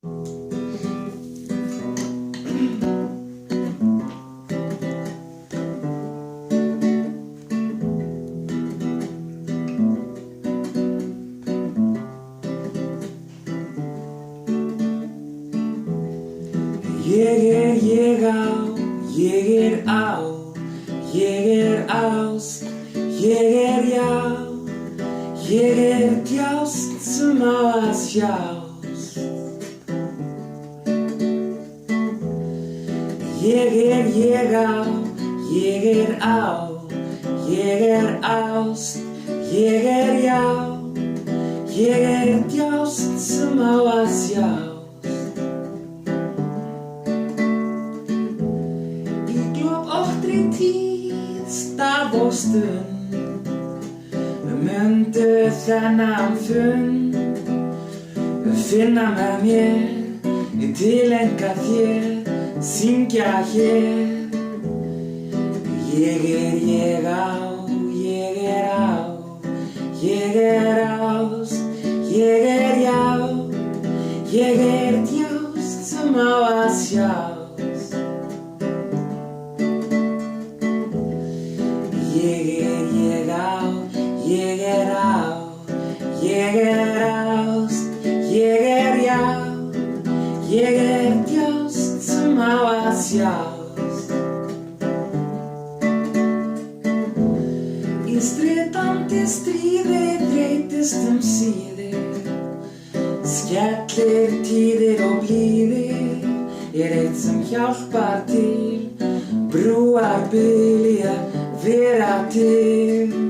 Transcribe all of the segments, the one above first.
Ég á, ég á, ég ást, ég já, ég djást sem á að sjást. Ég á, ég ást, ég já, ég djást sem á að sjást. Tíð, stað og stund mundu þennan fund finna með mér tileinka þér syngja hér ég á, ég á, ég ást, ég já, ég djást sem á að sjást. Ég á, ég ást, ég já, ég djást sem á að sjást. Í stritandi stríði þreytist síðir, skellir tíðir og blíðir, eitt sem hjálpar til, brúar bili að vera til.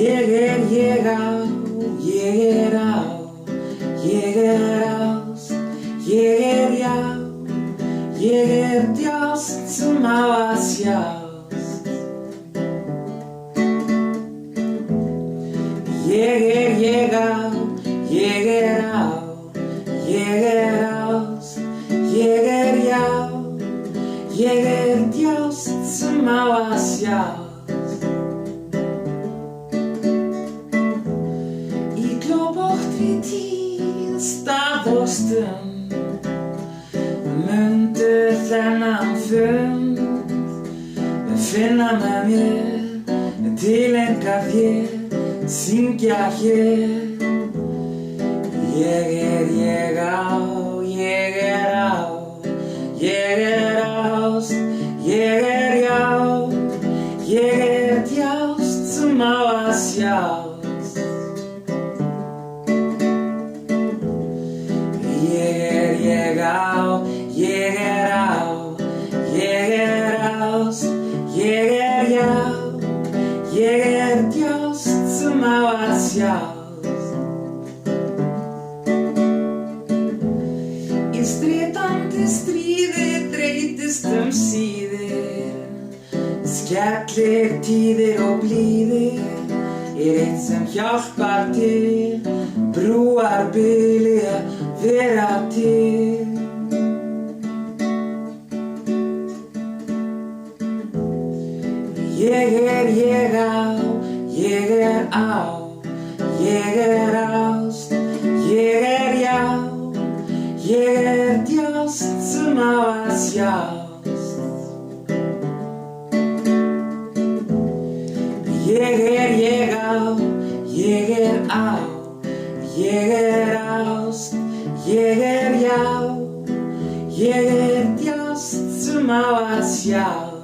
Ég á, ég ást, ég já, ég djást sem á að sjást. Ég á, ég ást, ég já, ég djást sem á að sjást. Tíð, stað og stund mundu þennan fund finna með mér tileinka þér syngja hér ég á, ég ást, ég já, ég djást sem á að sjást. Ég á, ég ást, ég já, ég djást sem á að sjást. Í stritandi stríði þreytist síðir, skellir tíðir og blíðir, eitt sem hjálpar til, brúar bili að vera til. Ég á, ég ást, ég já, ég djást sem á að sjást. Ég á, ég ást, ég já, ég djást sem á að sjást.